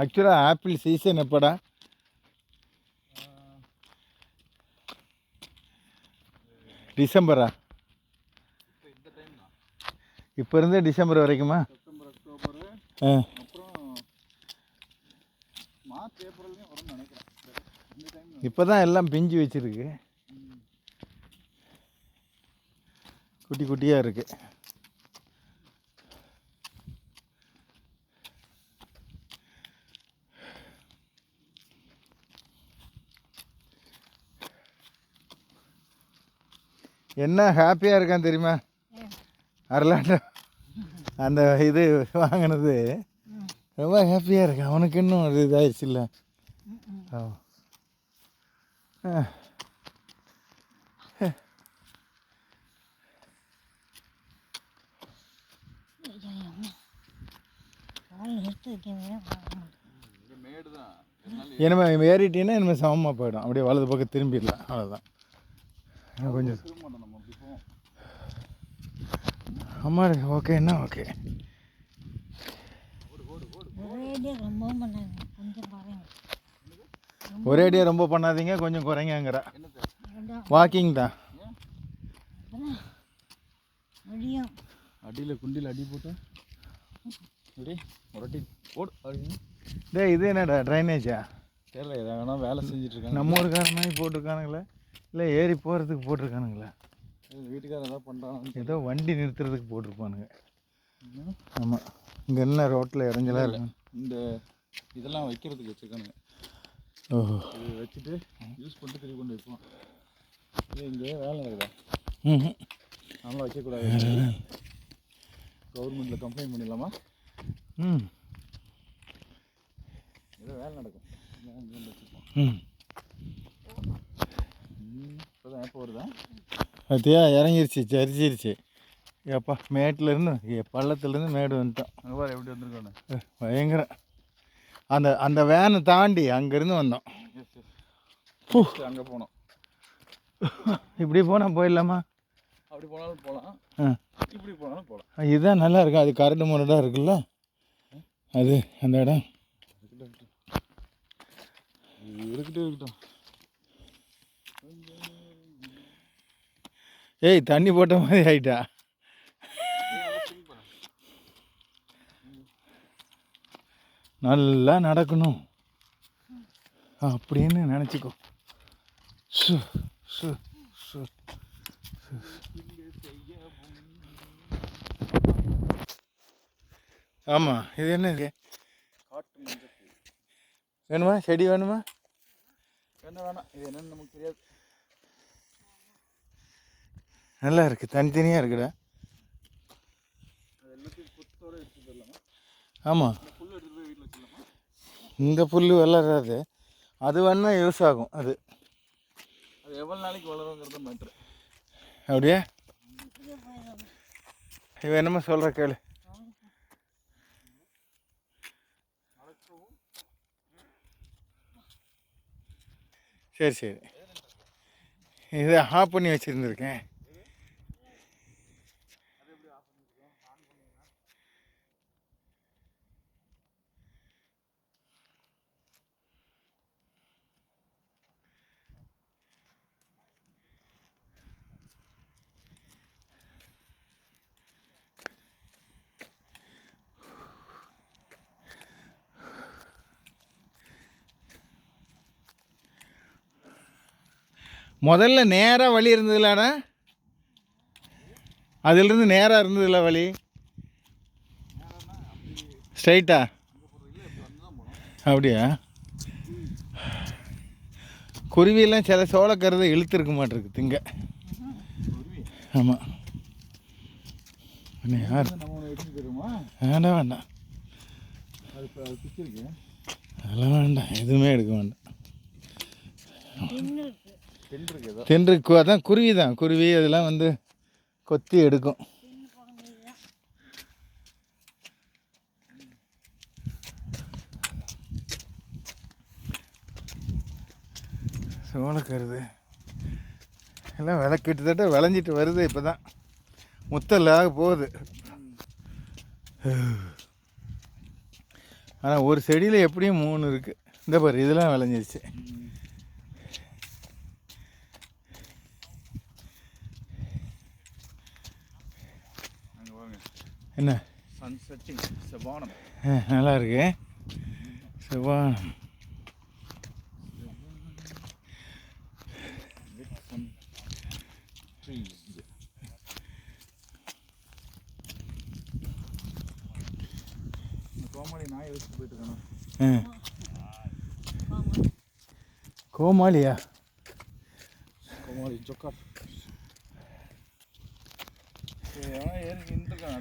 ஆக்சுவலாக apple season எப்படா? டிசம்பரா? இப்போ இருந்தே டிசம்பர் வரைக்குமா? செப்டம்பர் அக்டோபர் அப்புறம் மார்ச் ஏப்ரல்லையும் வரும்னு நினைக்கிறேன். இப்போ தான் எல்லாம் பிஞ்சு வச்சுருக்கு, குட்டி குட்டியாக இருக்குது. என்ன ஹாப்பியாக இருக்கான் தெரியுமா அர்லாண்டோ? அந்த இது வாங்கினது ரொம்ப ஹாப்பியாக இருக்கு. அவனுக்கு இன்னும் அது இதாகிடுச்சு இல்லை? இனிமேல் ஏறிட்டீங்கன்னா இனிமேல் சமமாக போயிடும். அப்படியே வலது பக்கம் திரும்பிடலாம், அவ்வளோதான். கொஞ்சம் அம்மா ஓகேன்னா ஓகே. ஒரேடியாக ரொம்ப பண்ணாதீங்க, கொஞ்சம் குறைங்கங்கிற. வாக்கிங் தான். அடியில் குண்டியில் அடி போட்டு முரட்டி போடு அப்படின்னு. இது என்னடா ட்ரைனேஜா? தெரியல, எதாவது வேலை செஞ்சிட்ருக்காங்க. நம்ம ஊருக்கார மாதிரி போட்டிருக்கானுங்களா இல்லை ஏறி போகிறதுக்கு போட்டிருக்கானுங்களா? வீட்டுக்காரர் எதாவது பண்ணுறாங்க, ஏதோ வண்டி நிறுத்துறதுக்கு போட்டிருப்பானுங்க. ஆமாம், இங்கே என்ன ரோட்டில் இறஞ்சலாம் இருக்கும். இந்த இதெல்லாம் வைக்கிறதுக்கு வச்சுருக்கானுங்க. ஓஹோ, இது வச்சுட்டு யூஸ் பண்ணிட்டு திரும்பி கொண்டு வைப்போம். இது இங்கே வேலை நடக்குதா? நம்மளாம் வைக்கக்கூடாது, கவர்மெண்ட்டில் கம்ப்ளைண்ட் பண்ணிடலாமா? ஏதோ வேலை நடக்கும், வச்சுப்போம். இப்போதான் எப்போ வருதா பார்த்தியா? இறங்கிருச்சு, சரிச்சிருச்சு. எப்பா மேட்டிலேருந்து பள்ளத்துலேருந்து மேடு வந்துட்டோம். அங்கே பாரு எப்படி வந்திருக்கோன்னு. பயங்கரம். அந்த அந்த வேனை தாண்டி அங்கேருந்து வந்தோம். அங்கே போனோம். இப்படி போனால் போயிடலாமா? அப்படி போனாலும் போகலாம், இப்படி போனாலும் போகலாம். இதுதான் நல்லா இருக்கும். அது கரடு முரடாக இருக்குல்ல அது அந்த இடம். இருக்கட்டும். ஏய், தண்ணி போட்ட மாதிரி ஆயிட்டா. நல்லா நடக்கணும் அப்படின்னு நினச்சிக்கோ. ஆமாம், இது என்ன இருக்கு? காட்டு மஞ்சள் வேணுமா? செடி வேணுமா? வேணாம், இது என்னன்னு நமக்கு தெரியாது. நல்லா இருக்குது, தனித்தனியாக இருக்குடா. அது எல்லாத்தையும் புத்தோடு எடுத்துகிட்டு போயிடலாமா? ஆமாம், புல் எடுத்துகிட்டு போய் வீட்டில் வச்சுக்கலாமா? இந்த புல் வளராது, அது வேணா யூஸ் ஆகும். அது எவ்வளோ நாளைக்கு வளருங்கிறது மேட்ரு. அப்படியே இவன் என்னமோ சொல்கிற கேளு. சரி சரி, இதை ஆஃப் பண்ணி வச்சுருந்துருக்கேன். முதல்ல நேராக வழி இருந்ததுலடா, அதிலிருந்து நேராக இருந்ததில்ல வழி, ஸ்ட்ரைட்டா. அப்படியா? குருவியெல்லாம் சில சோளக்கருதை இழுத்துருக்க மாட்டிருக்கு திங்க. ஆமாம், யார் வேண்டாம் வேண்டாம், அதெல்லாம் வேண்டாம், எதுவுமே எடுக்க வேண்டாம். தென்றுக்கு அதான் குருவி தான், குருவி அதெல்லாம் வந்து கொத்தி எடுக்கும். சோளக்கருது எல்லாம் கிட்டத்தட்ட விளைஞ்சிட்டு வருது. இப்போ தான் முத்தலாக போகுது. ஆனால் ஒரு செடியில் எப்படியும் 3 இருக்குது. இந்த பாரு இதெல்லாம் விளைஞ்சிருச்சு. அங்கே வாங்க என்ன சன்செட்டிங் செவ்வானம். நல்லா இருக்கு செவ்வானம். கோமாளி நாயை வச்சுட்டு போயிட்டு இருக்கணும். கோமாளியா? கோமாளி சொக்கா ஏறி நின்றுருக்கேன்.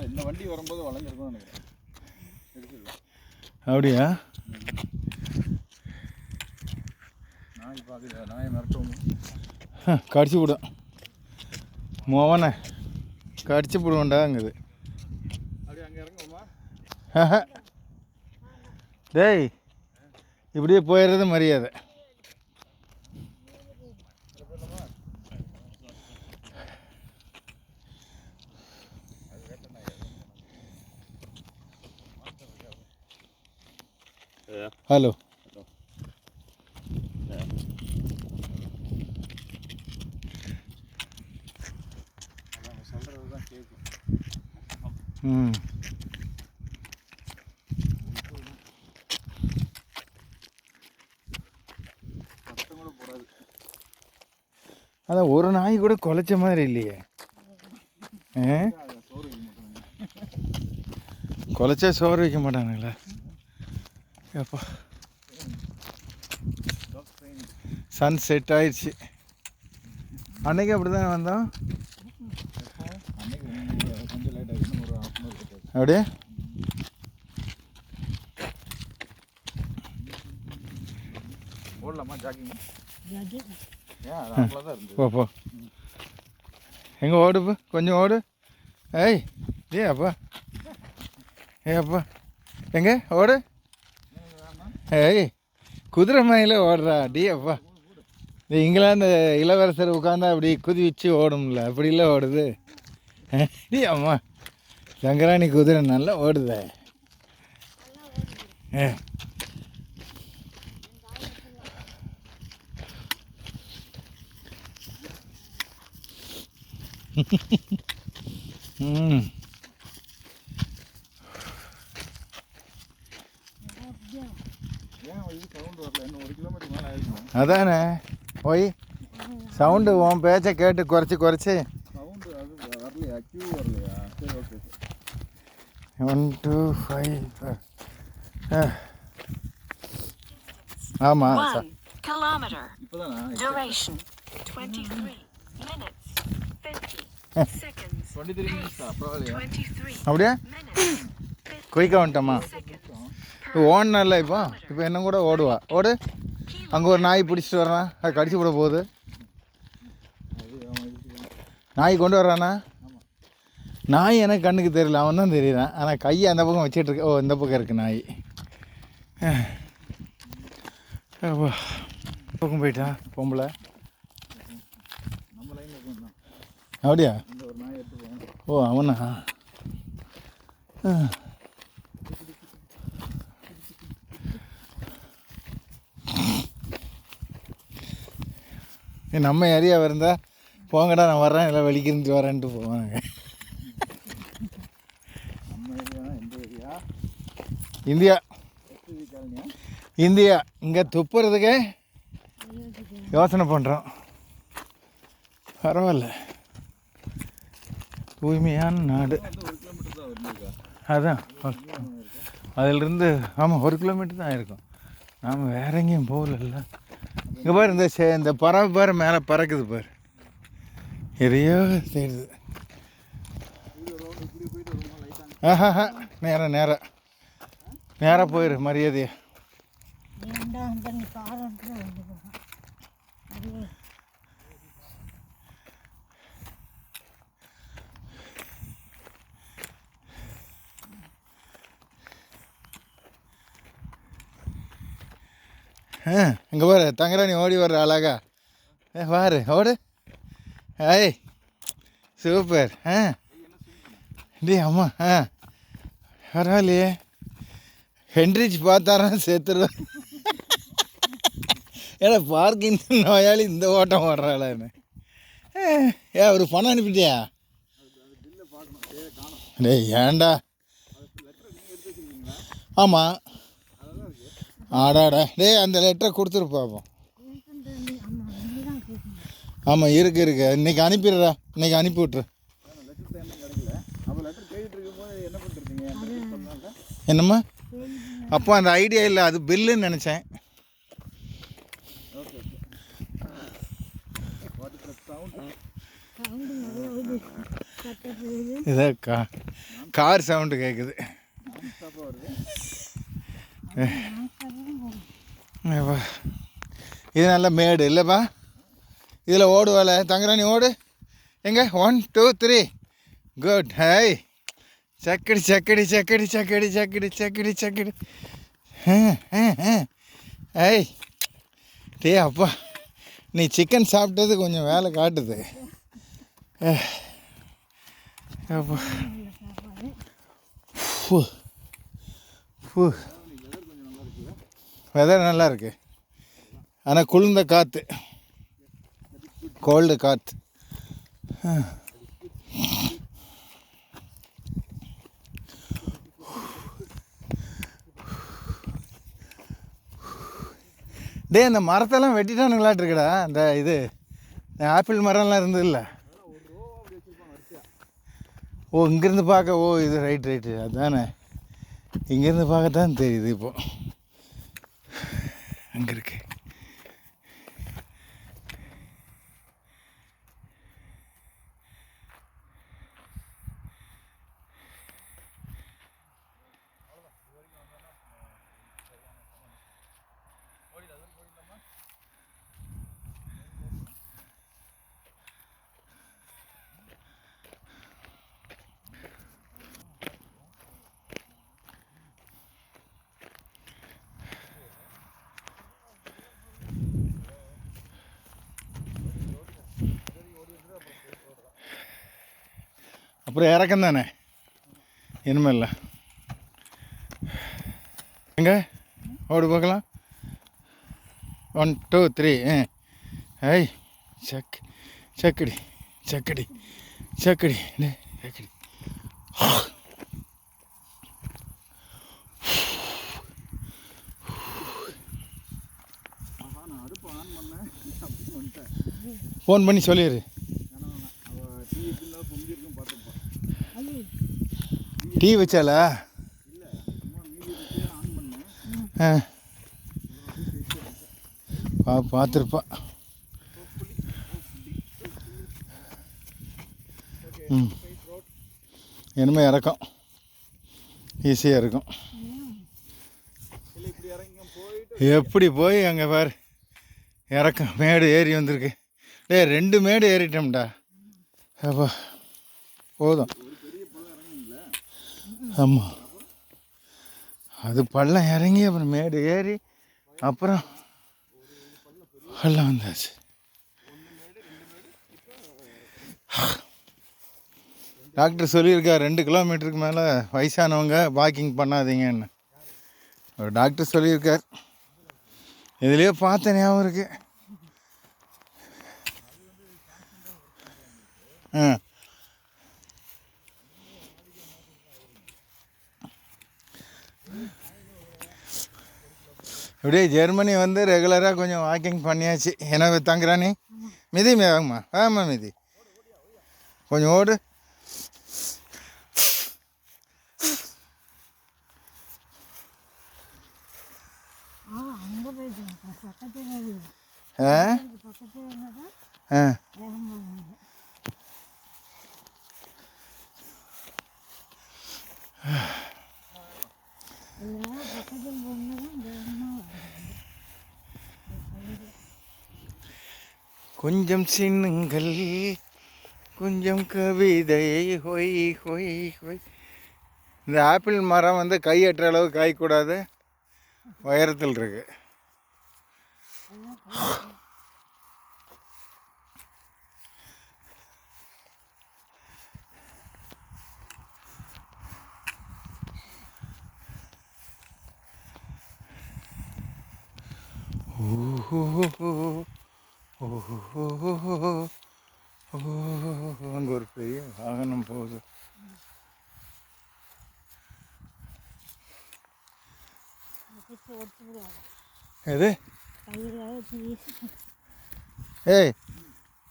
இந்த வண்டி வரும்போது வளைஞ்சிருக்கும் நினைக்கிறேன். எடுத்துருக்கேன். அப்படியா? நாய் பார்க்குது. நாயை மிரட்டவும் கடிச்சு விடும். மோவனை கடிச்சு விடுவோண்டாங்குது. அப்படியே அங்கே இறங்குமா? டேய் இப்படியே போயிடுறது மரியாதை. ஹலோ சொல்கிறது தான் கேட்கும். ம் சத்தம் கூட போடாது. அதான் ஒரு நாய் கூட குலைச்ச மாதிரி இல்லையே. சோறு வைக்க மாட்டாங்க. குலைச்சா சோறு வைக்க மாட்டானுங்களா? அப்பா சன் செட் ஆயிடுச்சு. அன்னைக்கு அப்படி தான் வந்தோம். அன்னைக்கு கொஞ்சம் லேட் ஆகிடுச்சு. ஒரு 1/2 hour கிட்ட. அப்படியே ஓடலாமா ஜாக்கிங்? ஏன் அது அவ்வளோதான் இருந்தது. போ போ. எங்கே ஓடுப்பு கொஞ்சம் ஓடு. ஏய் அப்பா அப்பா எங்கே ஓடு. ஏய் குதிரை மயில ஓடுறா அப்பா. இந்த இங்கிலாந்து இளவரசர் உட்காந்தா அப்படி குதிச்சு ஓடும்ல அப்படிலாம் ஓடுது. அம்மா சங்கராணி குதிரை நல்லா ஓடுத. ம் ஏன் இது சவுண்டு வரல? இன்னும் 1 kilometer மேலே ஆயிருக்கும். அதானே போய் சவுண்டு உன் பேச்சை கேட்டு குறைச்சி சவுண்டு அது வரலையா? கியூ வரலையா? சரி ஓகே. 1 2 5 ஆமாம் 1 kilometer. இப்போதானா? Duration 23 minutes 50 seconds. 23 minutes பரவாயில்லையா? 23 அப்படியே minutes குயிக்காக வந்துட்டோமா? seconds. ஓடனல்ல இப்போ என்ன கூட ஓடுவா. ஓடு. அங்கே ஒரு நாய் பிடிச்சிட்டு வர்றான். அது கடிச்சு விட போகுது. நாய் கொண்டு வர்றானா? நாய் எனக்கு கண்ணுக்கு தெரியல. அவன் தான் தெரியுறான். ஆனால் கையை அந்த பக்கம் வச்சிட்டு இருக்க. ஓ இந்த பக்கம் இருக்குது நாய். பக்கம் போயிட்டான் பொம்பளை. நம்ம லைனில் இருக்கோம். அப்படியா? இந்த ஒரு நாய் எடுத்து போகணும். ஓ அவனா? நம்ம ஏரியாவை இருந்தால் போங்கடா நான் வர்றேன் இல்லை வெளிக்கிருந்து வரேன்ட்டு போவாங்க. நம்ம ஏரியா எந்த ஏரியா? இந்தியா காலனியா? இந்தியா. இங்கே துப்புறதுக்கே யோசனை பண்ணுறோம். பரவாயில்ல தூய்மையான நாடு. 1 kilometer தான் வருதுக்கா. அதான் அதிலிருந்து ஆமாம் 1 kilometer தான் இருக்கும். நாம் வேற எங்கேயும் போகல. இங்கே பாரு இந்த பறவை பாரு மேலே பறக்குது பாரு. எதையோ தெரியுது. ஆஹா நேராக போயிரு மரியாதையா. இங்கே பாரு தங்கராணி ஓடி வர்ற அழகா. பாரு ஓடு. ஏய் சூப்பர். டே அம்மா பரவாயில்லையே. ஹென்ரிச் பார்த்தாரா சேர்த்துருவேன். ஏன்னா பார்க்கிங் நோயாளி இந்த ஓட்டம் ஓடுறாளான்னு. ஏன் ஒரு பணம் அனுப்பிட்டியா? டேய் ஏன்டா? ஆமாம். ஆடாடா டேய் அந்த லெட்டரை கொடுத்துரு பார்ப்போம். ஆமாம் இருக்கு இன்றைக்கி அனுப்பிடுறா, இன்றைக்கி அனுப்பி விட்ரு. என்னம்மா? அப்போ அந்த ஐடியா இல்லை, அது பில்லுன்னு நினச்சேன். இதே கார் சவுண்டு கேட்குது. இது நல்ல மேடு இல்லைப்பா? இதில் ஓடுவால தங்குறானி ஓடு. எங்கே 1 2 3 குட். ஹை சக்கடி சக்கடி சக்கடி சக்கடி சக்கடி சக்கடி சக்கடி. ஐய் டே அப்பா, நீ சிக்கன் சாப்பிட்டது கொஞ்சம் வேலை காட்டுது. அப்பா வெதர் நல்லா இருக்கு, ஆனால் குளிர்ந்த காற்று, கோல்டு காற்று. டே அந்த மரத்தெல்லாம் வெட்டிட்டானுங்களாட்டு இருக்குடா. அந்த இது ஆப்பிள் மரம்லாம் இருந்தது இல்லை. ஓ இங்கேருந்து பார்க்க, ஓ இது ரைட்டு அதுதானே, இங்கேருந்து பார்க்கத்தான் தெரியுது. இப்போது அங்கே இருக்கு. அப்புறம் இறக்கம் தானே இனிமேல். எங்கே ஓடு பார்க்கலாம். 1 2 3. ஐ சக்கடி சக்கடி சக்கடி சக்கடி. ஃபோன் பண்ணி சொல்லிடு. டீ வச்சாலா? பார்த்துருப்பா. இனிமேல் இறக்கம் ஈஸியாக இருக்கும். எப்படி போய் அங்கே பாரு இறக்கம், மேடு ஏறி வந்திருக்கு. டே 2 மேடு ஏறிட்டோம்டா. அப்பா போதும். ஆமாம் அது பள்ளம் இறங்கி அப்புறம் மேடு ஏறி அப்புறம் பள்ளம் வந்தாச்சு. டாக்டர் சொல்லியிருக்கார் 2 கிலோமீட்டருக்கு மேலே வயசானவங்க வாக்கிங் பண்ணாதீங்கன்னு ஒரு டாக்டர் சொல்லியிருக்கார். இதுலேயே பார்த்த ஞாபகம் இருக்கு. இப்படியே ஜெர்மனி வந்து ரெகுலராக கொஞ்சம் வாக்கிங் பண்ணியாச்சு. என்ன தங்குறானே மிதி வேகம்மா, வேகம்மா மிதி, கொஞ்சம் ஓடு. கொஞ்சம் சின்னுங்கள் கொஞ்சம் கவிதை ஹொய் ஹொய் ஹொய். இந்த ஆப்பிள் மரம் வந்து கையற்ற அளவு காய்க்கூடாது, உயரத்தில் இருக்கு. அங்கே ஒரு பெரிய வாகனம் போகுது. எது? ஏய்,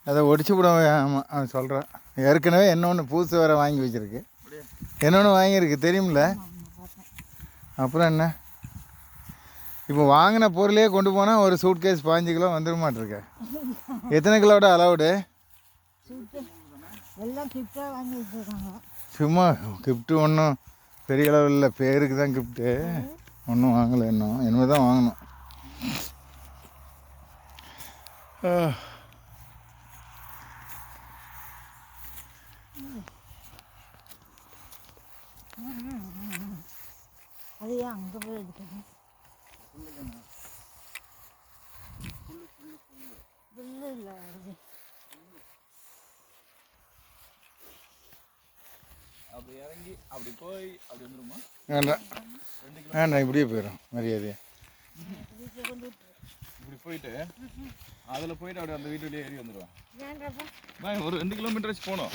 அதை ஒடிச்சு விடுவேன். ஆமாம், அவன் சொல்கிறான். ஏற்கனவே இன்னொன்று புதுசு வேறு வாங்கி வச்சுருக்கு. இன்னொன்று வாங்கியிருக்கு தெரியுமில்ல. அப்புறம் என்ன, இப்போ வாங்கின பொருளையே கொண்டு போனால் ஒரு சூட் கேஸ் 15 கிலோ வந்துட மாட்டிருக்க. எத்தனை கிலோட அலவுடு? சும்மா கிஃப்ட்டு ஒன்றும் பெரிய அளவு இல்லை, பேருக்கு தான் கிஃப்ட்டு. ஒன்றும் வாங்கலை இன்னும், இனிமேல் தான் வாங்கணும். அது ஏன் அங்கே போய் எடுக்கணும்? புல்லு இல்லை, அது அப்படி இறங்கி அப்படி போய் அப்படி வந்துருமா? வேண்டாம் வேண்டாம், இப்படியே போயிடும் மரியாதையா. இப்படி போயிட்டு அதில் போயிட்டு அப்படியே அந்த வீட்டுலேயே ஏறி வந்துடுவேன். ஒரு 2 கிலோமீட்டர் வச்சு போகணும்.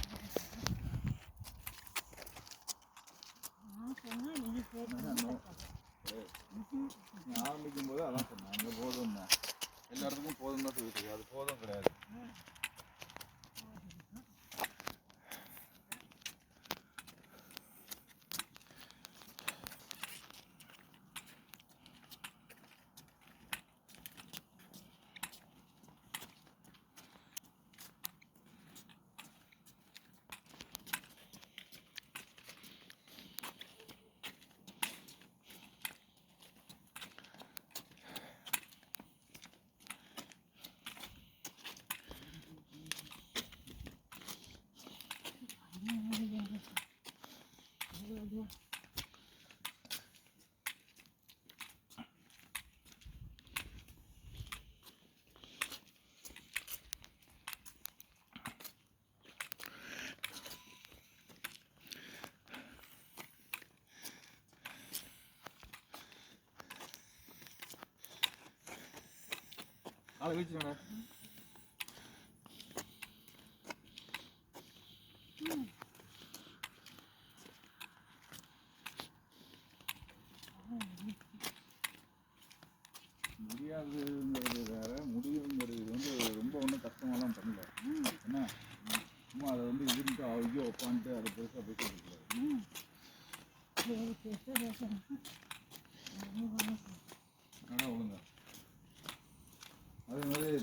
ஆரம்பிக்கும் போது அதான் சொன்னேன், அங்கே போதும் தான், எல்லா இடத்துக்கும் போதும் தான் சொல்லிட்டு, அது போதும் கிடையாது. ஆளை வீழ்ச்சிடா. முடியாதுங்கிறது வேற, முடியுங்கிறது வந்து ரொம்ப ஒன்றும் கஷ்டமாலாம் பண்ணல. என்ன சும்மா அதை வந்து இதுன்ட்டு ஐயோ உட்காந்துட்டு அதை பெருசாக பேசிட்டு ஆனால் ஒழுங்க. அதே மாதிரி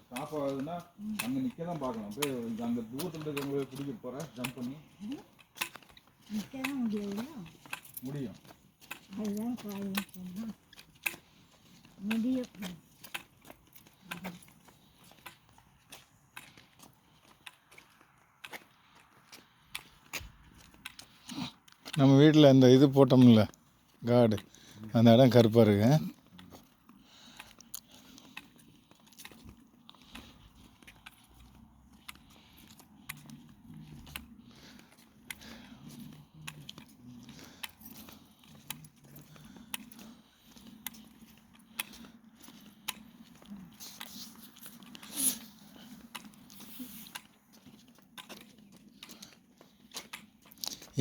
ஸ்டாப் ஆகுதுன்னா அங்கே நிற்க தான் பார்க்கலாம். போய் அந்த தூரத்தில் இருக்கிறவங்க பிடிக்க போகிறேன், ஜம்ப் பண்ணி நிற்க முடியாது. முடியும். அதுதான் காரணம் சொன்னால் முடியும். நம்ம வீட்டில் அந்த இது போட்டோம்ல காடு, அந்த இடம் கருப்பாக இருக்கு.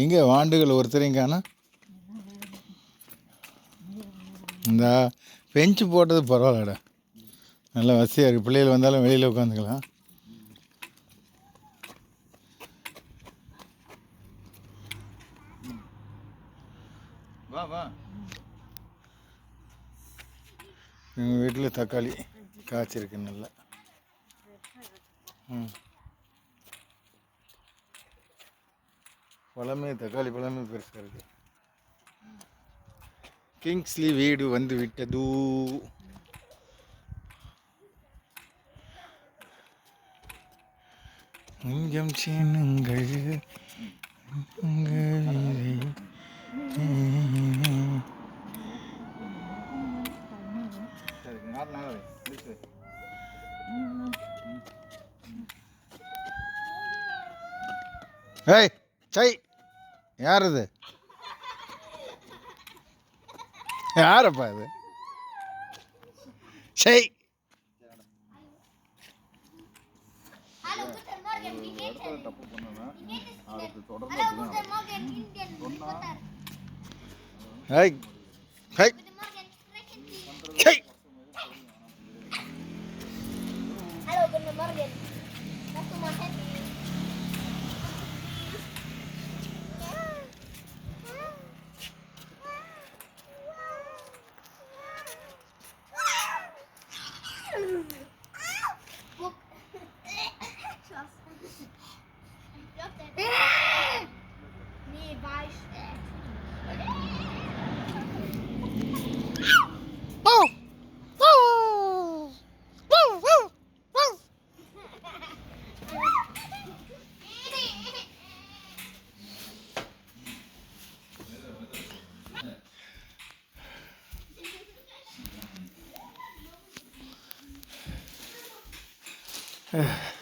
எங்கே வாண்டுகள் ஒருத்தரையும் காணோம். இந்த பெஞ்சு போட்டது பரவாயில்லடா, நல்லா வசதியாக இருக்குது. பிள்ளைகள் வந்தாலும் வெளியில் உட்காந்துக்கலாம். வா வா. எங்கள் வீட்டில் தக்காளி காய்ச்சிருக்கு நல்லா. பழமே, தக்காளி பழமே பெருசாக இருக்குது. கிங்ஸ்லி வீடு வந்து விட்டது. கொஞ்சம் சேனுங்கள் சரி, 4 நாள் ஏய் சை, யார் இது? யாரப்பா இது? சரி ஒரு இடத்துல தப்பு பண்ணனா அதுக்கு தொடர்ந்து அப்படிதான் நடக்கும். சொன்னா ஹை ஹை சை Halo, guten Morgen. Hast du mal Handy? Nee, weiß. Ugh.